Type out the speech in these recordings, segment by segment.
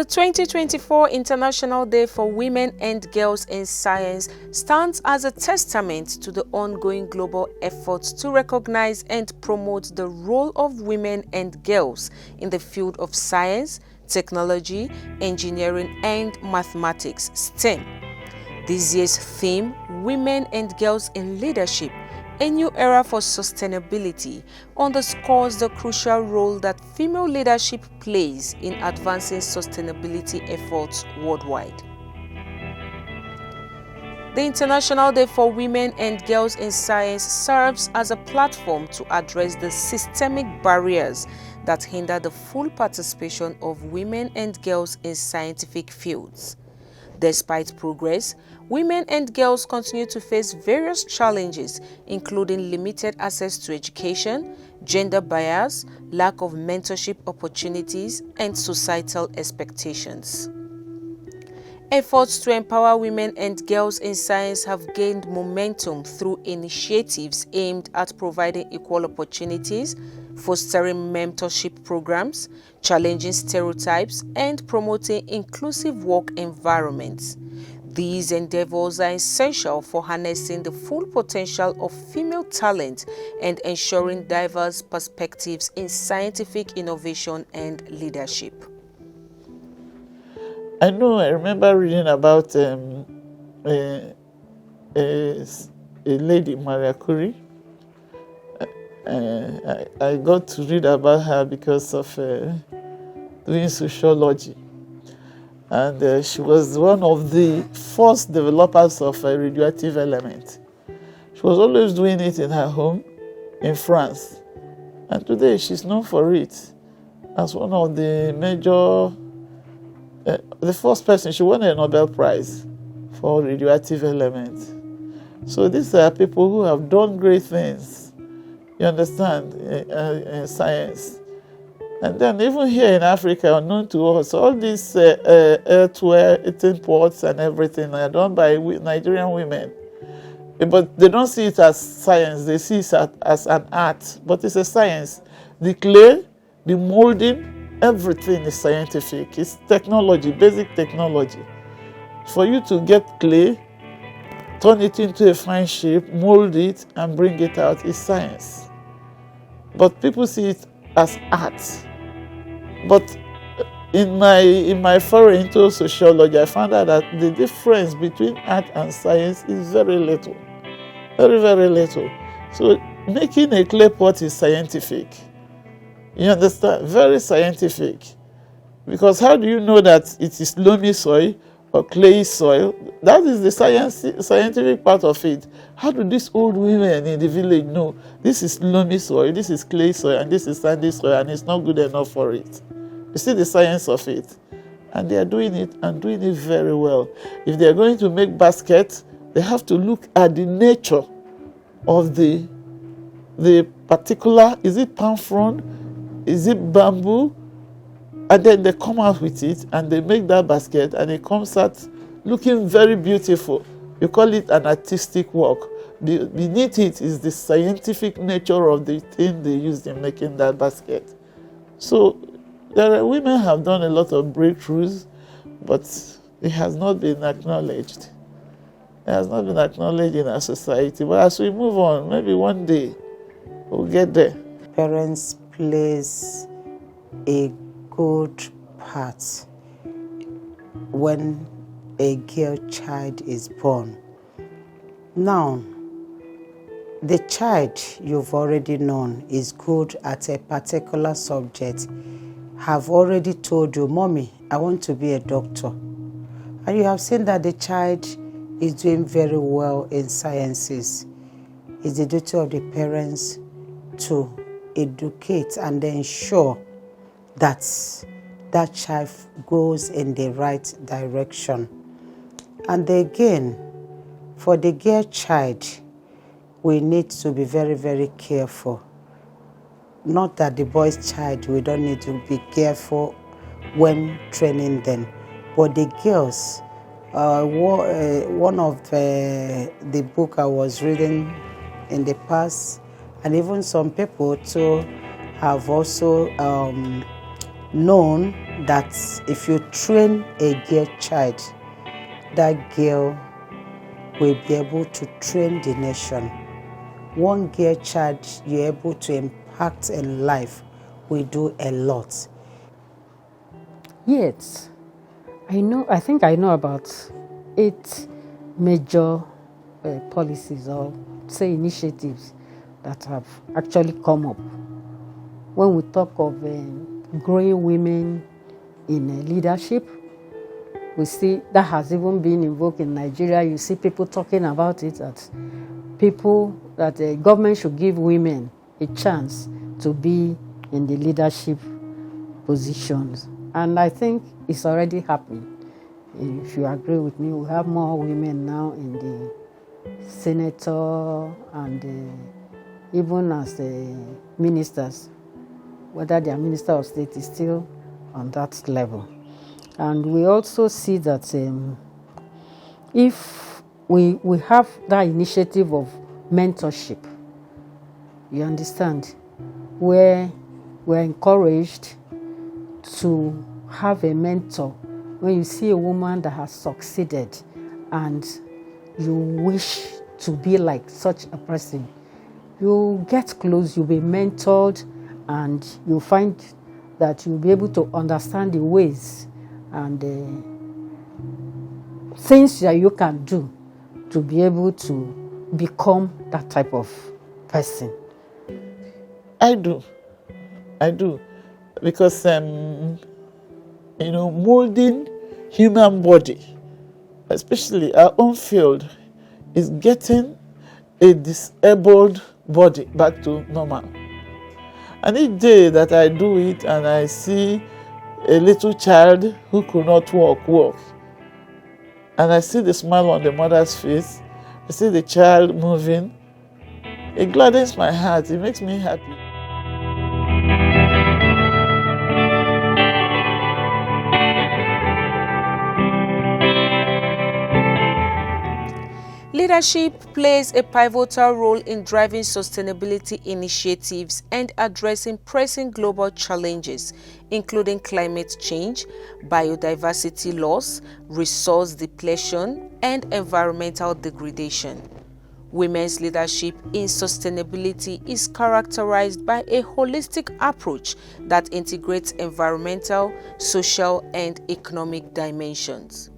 The 2024 International Day for Women and Girls in Science stands as a testament to the ongoing global efforts to recognize and promote the role of women and girls in the field of science, technology, engineering, and mathematics, STEM. This year's theme, Women and Girls in Leadership, a new era for sustainability, underscores the crucial role that female leadership plays in advancing sustainability efforts worldwide. The International Day for Women and Girls in Science serves as a platform to address the systemic barriers that hinder the full participation of women and girls in scientific fields. Despite progress, women and girls continue to face various challenges, including limited access to education, gender bias, lack of mentorship opportunities, and societal expectations. Efforts to empower women and girls in science have gained momentum through initiatives aimed at providing equal opportunities, fostering mentorship programs, challenging stereotypes, and promoting inclusive work environments. These endeavors are essential for harnessing the full potential of female talent and ensuring diverse perspectives in scientific innovation and leadership. I remember reading about a lady, Maria Curie. I got to read about her because of doing sociology. And she was one of the first developers of a radioactive element. She was always doing it in her home in France. And today she's known for it as one of the major, the first person. She won a Nobel Prize for radioactive elements. So these are people who have done great things, you understand, in science. And then even here in Africa, unknown to us, all these earthware, eating pots and everything are done by Nigerian women. But they don't see it as science, they see it as an art. But it's a science. The clay, the molding, everything is scientific. It's technology, basic technology. For you to get clay, turn it into a fine shape, mold it, and bring it out is science. But people see it as art. But in my foray into sociology, I found out that the difference between art and science is very little. Very, very little. So making a clay pot is scientific. You understand? Very scientific. Because how do you know that it is loamy soil or clay soil? That is the scientific part of it. How do these old women in the village know this is loamy soil, this is clay soil, and this is sandy soil, and it's not good enough for it? You see the science of it. And they are doing it and doing it very well. If they are going to make baskets, they have to look at the nature of the particular, is it palm frond, is it bamboo? And then they come out with it and they make that basket and it comes out looking very beautiful. You call it an artistic work. Beneath it is the scientific nature of the thing they used in making that basket. So women have done a lot of breakthroughs, but it has not been acknowledged. It has not been acknowledged in our society. But as we move on, maybe one day we'll get there. Parents plays a good part when a girl child is born. Now, the child you've already known is good at a particular subject, have already told you, Mommy, I want to be a doctor. And you have seen that the child is doing very well in sciences. It's the duty of the parents to educate and ensure that that child goes in the right direction. And again, for the girl child, we need to be very, very careful. Not that the boy's child, we don't need to be careful when training them. But the girls, one of the book I was reading in the past, and even some people too have also known that if you train a girl child, that girl will be able to train the nation. One girl child you're able to impact in life will do a lot. Yes, I think I know about 8 major policies or say initiatives that have actually come up. When we talk of growing women in leadership, we see that has even been invoked in Nigeria. You see people talking about it, that the government should give women a chance to be in the leadership positions. And I think it's already happening. If you agree with me, we have more women now in the senator and even as ministers, whether they are minister of state is still on that level. And we also see that if we have that initiative of mentorship, you understand, where we're encouraged to have a mentor. When you see a woman that has succeeded and you wish to be like such a person, you get close, you'll be mentored, and you'll find that you'll be able to understand the ways and things that you can do to be able to become that type of person. I do, because molding human body, especially our own field, is getting a disabled body back to normal. And each day that I do it and I see a little child who could not walk, and I see the smile on the mother's face, I see the child moving, it gladdens my heart, it makes me happy. Leadership plays a pivotal role in driving sustainability initiatives and addressing pressing global challenges, including climate change, biodiversity loss, resource depletion, and environmental degradation. Women's leadership in sustainability is characterized by a holistic approach that integrates environmental, social, and economic dimensions.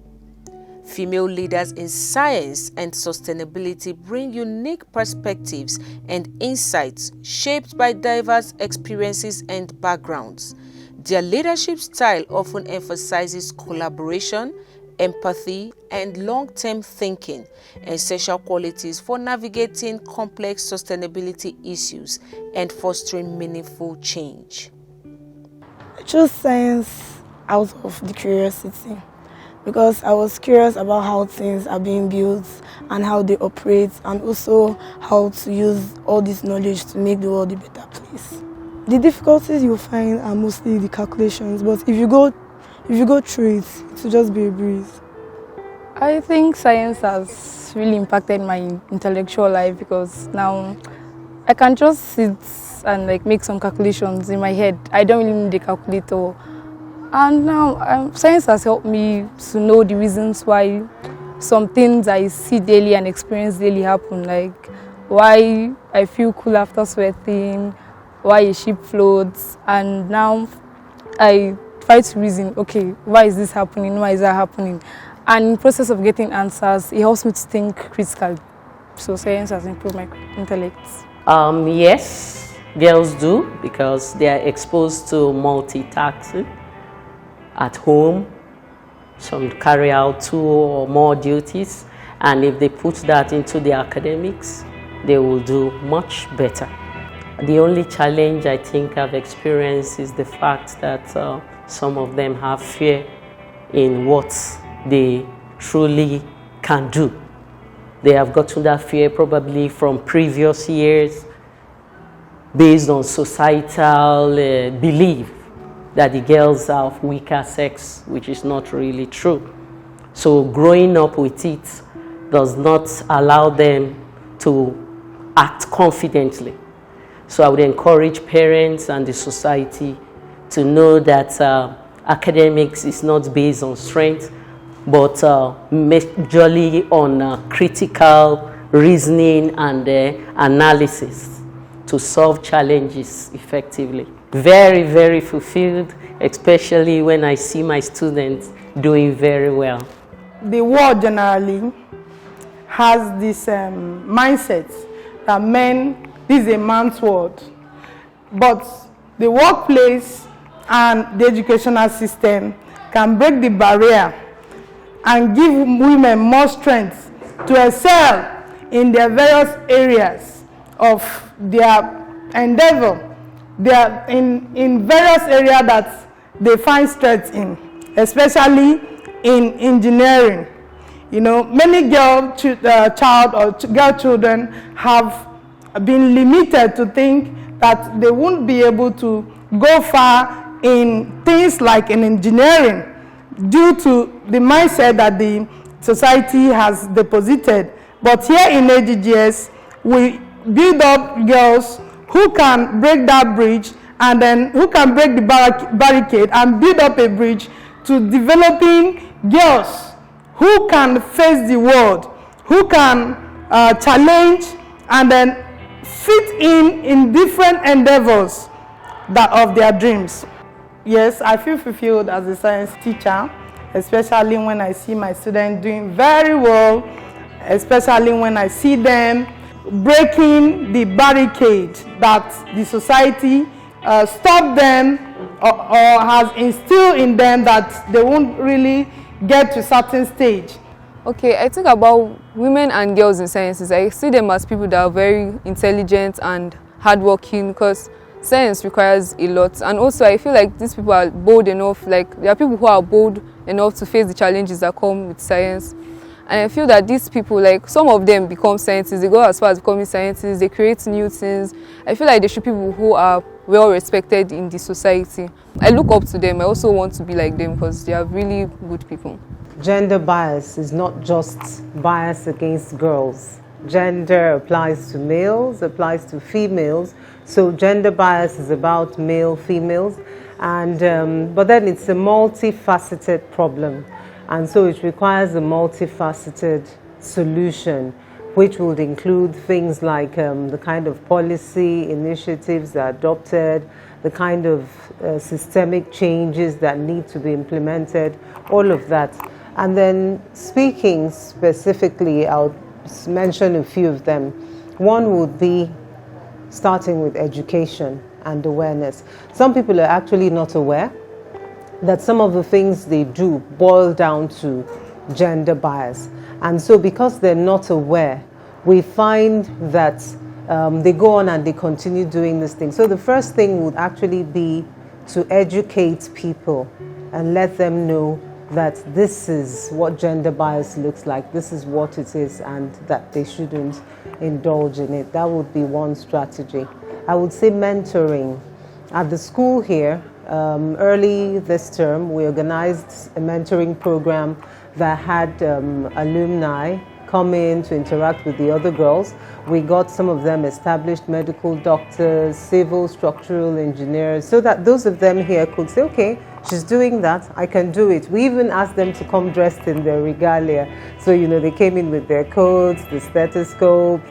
Female leaders in science and sustainability bring unique perspectives and insights shaped by diverse experiences and backgrounds. Their leadership style often emphasizes collaboration, empathy, and long-term thinking, essential qualities for navigating complex sustainability issues and fostering meaningful change. I chose science out of the curiosity, because I was curious about how things are being built and how they operate, and also how to use all this knowledge to make the world a better place. The difficulties you find are mostly the calculations, but if you go through it, it will just be a breeze. I think science has really impacted my intellectual life, because now I can just sit and make some calculations in my head. I don't really need a calculator. And now science has helped me to know the reasons why some things I see daily and experience daily happen, like why I feel cool after sweating, why a ship floats, and now I try to reason, okay, why is this happening, why is that happening? And in the process of getting answers, it helps me to think critically. So science has improved my intellect. Yes, girls do, because they are exposed to multitasking at home. Some carry out 2 or more duties, and if they put that into the academics, they will do much better. The only challenge I think I've experienced is the fact that some of them have fear in what they truly can do. They have gotten that fear probably from previous years based on societal belief that the girls are of weaker sex, which is not really true. So growing up with it does not allow them to act confidently. So I would encourage parents and the society to know that academics is not based on strength, but majorly on critical reasoning and analysis to solve challenges effectively. Very, very fulfilled, especially when I see my students doing very well. The world generally has this mindset that this is a man's world. But the workplace and the educational system can break the barrier and give women more strength to excel in their various areas of their endeavor. They are in various areas that they find strength in, especially in engineering. You know, many girl children have been limited to think that they won't be able to go far in things like in engineering due to the mindset that the society has deposited. But here in AGGS, we build up girls who can break that bridge, and then who can break the barricade and build up a bridge to developing girls who can face the world, who can challenge and then fit in different endeavors of their dreams. Yes, I feel fulfilled as a science teacher, especially when I see my students doing very well, especially when I see them breaking the barricade that the society stopped them or has instilled in them that they won't really get to a certain stage. Okay, I think about women and girls in sciences. I see them as people that are very intelligent and hardworking, because science requires a lot. And also I feel like these people are bold enough, like there are people who are bold enough to face the challenges that come with science. And I feel that these people, like some of them become scientists, they go as far as becoming scientists, they create new things. I feel like they should be people who are well respected in the society. I look up to them. I also want to be like them because they are really good people. Gender bias is not just bias against girls. Gender applies to males, applies to females. So gender bias is about male, females, and but then it's a multifaceted problem. And so it requires a multifaceted solution, which would include things like the kind of policy initiatives that are adopted, the kind of systemic changes that need to be implemented, all of that. And then speaking specifically, I'll mention a few of them. One would be starting with education and awareness. Some people are actually not aware that some of the things they do boil down to gender bias. And so because they're not aware, we find that they go on and they continue doing this thing. So the first thing would actually be to educate people and let them know that this is what gender bias looks like, this is what it is, and that they shouldn't indulge in it. That would be one strategy. I would say mentoring. At the school here, early this term, we organized a mentoring program that had alumni come in to interact with the other girls. We got some of them established medical doctors, civil structural engineers, so that those of them here could say, okay, she's doing that, I can do it. We even asked them to come dressed in their regalia. So, you know, they came in with their coats, the stethoscope,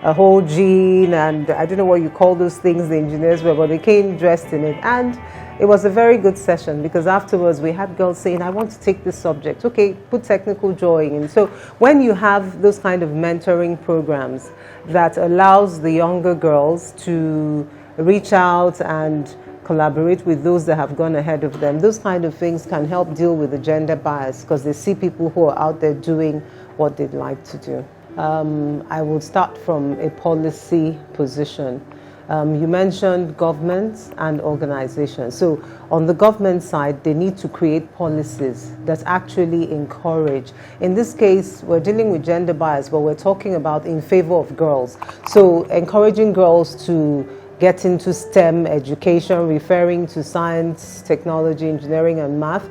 a whole jean, and I don't know what you call those things the engineers were, but they came dressed in it. And it was a very good session, because afterwards we had girls saying, I want to take this subject. Okay, put technical drawing in. So when you have those kind of mentoring programs that allows the younger girls to reach out and collaborate with those that have gone ahead of them, those kind of things can help deal with the gender bias, because they see people who are out there doing what they'd like to do. I will start from a policy position. You mentioned governments and organizations. So on the government side, they need to create policies that actually encourage. In this case, we're dealing with gender bias, but we're talking about in favor of girls. So encouraging girls to get into STEM education, referring to science, technology, engineering, and math.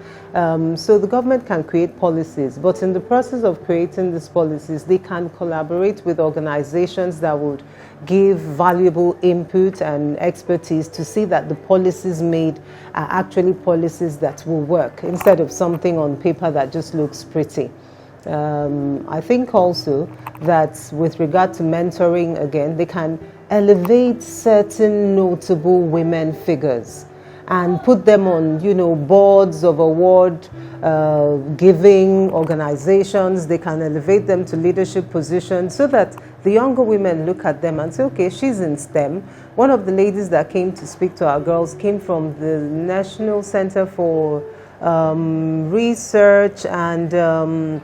So the government can create policies, but in the process of creating these policies, they can collaborate with organizations that would give valuable input and expertise to see that the policies made are actually policies that will work, instead of something on paper that just looks pretty. I think also that with regard to mentoring, again, they can elevate certain notable women figures and put them on, boards of award giving organizations. They can elevate them to leadership positions so that the younger women look at them and say, okay, she's in STEM. One of the ladies that came to speak to our girls came from the National Center for Research and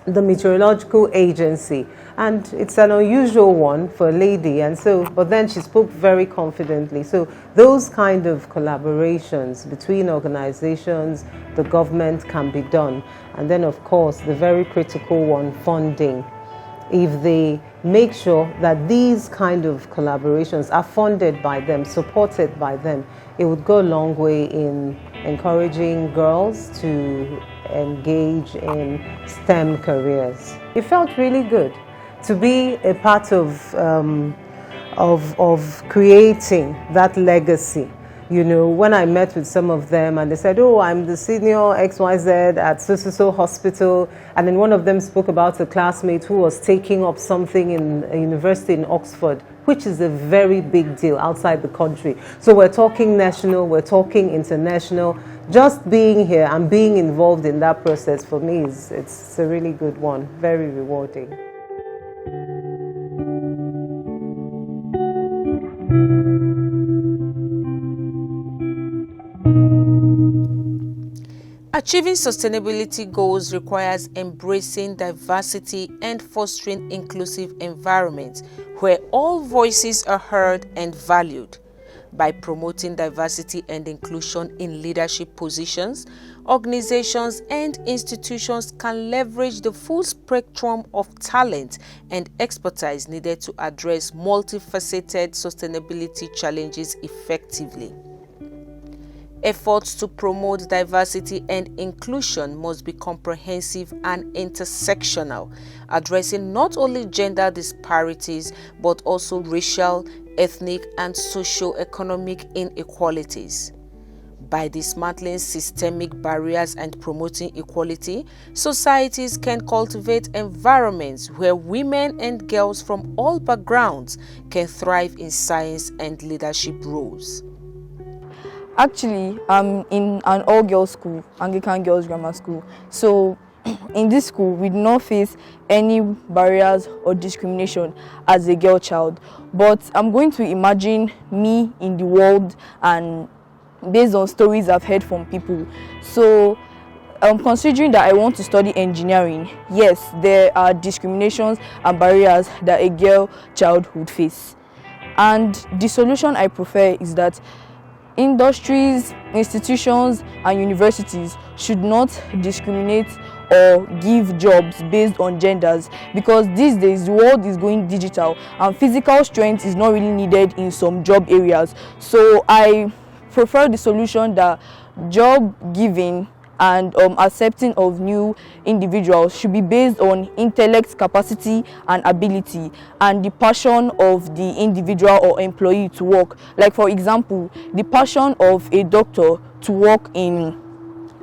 the Meteorological Agency, and it's an unusual one for a lady, and so, but then she spoke very confidently. So those kind of collaborations between organizations, the government, can be done. And then of course the very critical one, funding. If they make sure that these kind of collaborations are funded by them, supported by them, it would go a long way in encouraging girls to engage in STEM careers. It felt really good to be a part of creating that legacy. When I met with some of them and they said, oh, I'm the senior XYZ at so hospital, and then one of them spoke about a classmate who was taking up something in a university in Oxford, which is a very big deal outside the country. So we're talking national, we're talking international. Just being here and being involved in that process, for me, it's a really good one, very rewarding. Achieving sustainability goals requires embracing diversity and fostering inclusive environments where all voices are heard and valued. By promoting diversity and inclusion in leadership positions, organizations and institutions can leverage the full spectrum of talent and expertise needed to address multifaceted sustainability challenges effectively. Efforts to promote diversity and inclusion must be comprehensive and intersectional, addressing not only gender disparities but also racial, ethnic, and socio-economic inequalities. By dismantling systemic barriers and promoting equality, societies can cultivate environments where women and girls from all backgrounds can thrive in science and leadership roles. Actually, I'm in an all-girls school, Anglican Girls Grammar School. So in this school, we do not face any barriers or discrimination as a girl child. But I'm going to imagine me in the world and based on stories I've heard from people. So considering that I want to study engineering, yes, there are discriminations and barriers that a girl child would face. And the solution I prefer is that industries, institutions, and universities should not discriminate or give jobs based on genders, because these days the world is going digital and physical strength is not really needed in some job areas. So I prefer the solution that job giving and accepting of new individuals should be based on intellect, capacity, and ability, and the passion of the individual or employee to work. Like for example, the passion of a doctor to work in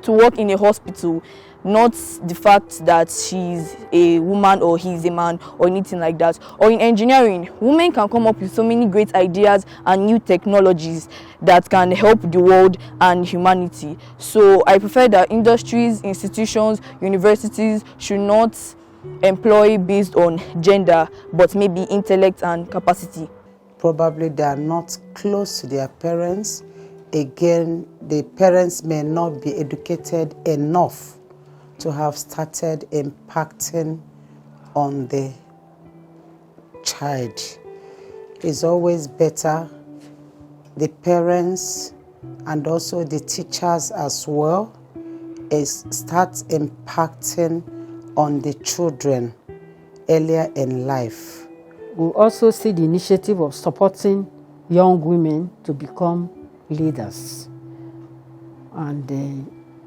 a hospital, not the fact that she's a woman or he's a man or anything like that. Or in engineering, women can come up with so many great ideas and new technologies that can help the world and humanity. So I prefer that industries, institutions, universities should not employ based on gender, but maybe intellect and capacity. Probably they are not close to their parents. Again, the parents may not be educated enough to have started impacting on the child. It's always better the parents and also the teachers as well is start impacting on the children earlier in life. We also see the initiative of supporting young women to become leaders. And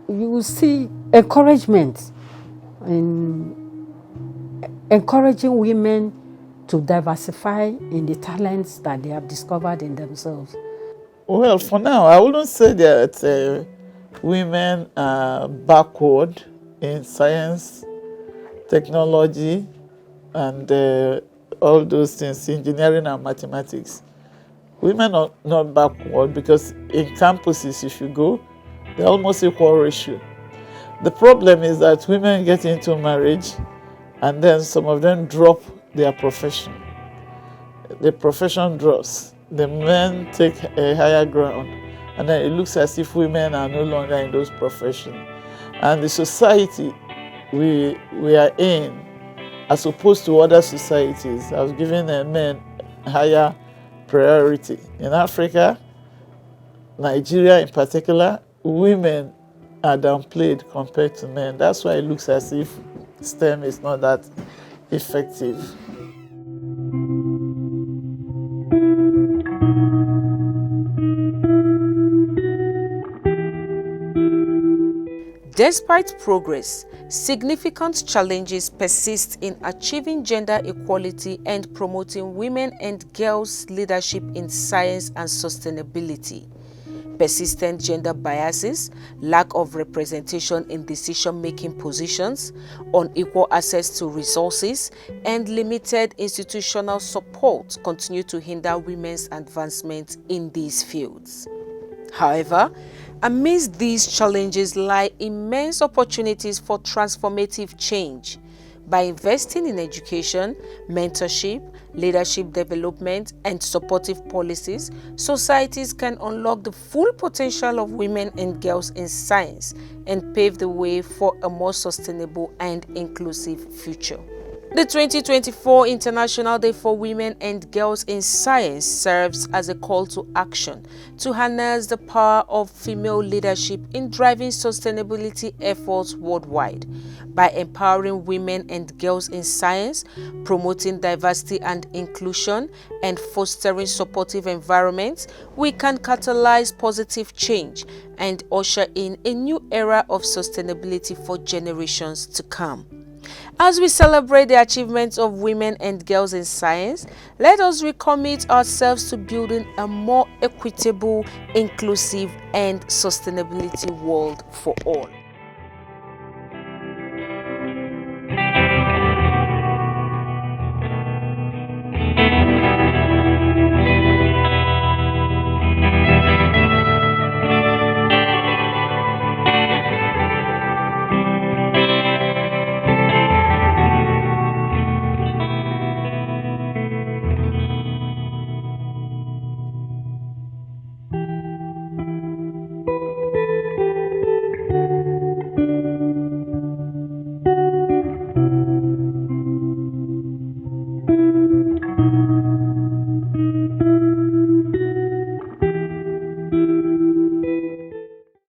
you will see encouragement in encouraging women to diversify in the talents that they have discovered in themselves. Well, for now, I wouldn't say that women are backward in science, technology, and all those things, engineering and mathematics. Women are not backward because in campuses, if you go, they're almost equal ratio. The problem is that women get into marriage and then some of them drop their profession. The profession drops. The men take a higher ground, and then it looks as if women are no longer in those professions. And the society we are in, as opposed to other societies, has given men higher priority. In Africa, Nigeria in particular, women are downplayed compared to men. That's why it looks as if STEM is not that effective. Despite progress, significant challenges persist in achieving gender equality and promoting women and girls' leadership in science and sustainability. Persistent gender biases, lack of representation in decision-making positions, unequal access to resources, and limited institutional support continue to hinder women's advancement in these fields. However, amidst these challenges lie immense opportunities for transformative change. By investing in education, mentorship, leadership development, and supportive policies, societies can unlock the full potential of women and girls in science and pave the way for a more sustainable and inclusive future. The 2024 International Day for Women and Girls in Science serves as a call to action to harness the power of female leadership in driving sustainability efforts worldwide. By empowering women and girls in science, promoting diversity and inclusion, and fostering supportive environments, we can catalyze positive change and usher in a new era of sustainability for generations to come. As we celebrate the achievements of women and girls in science, let us recommit ourselves to building a more equitable, inclusive, and sustainability world for all.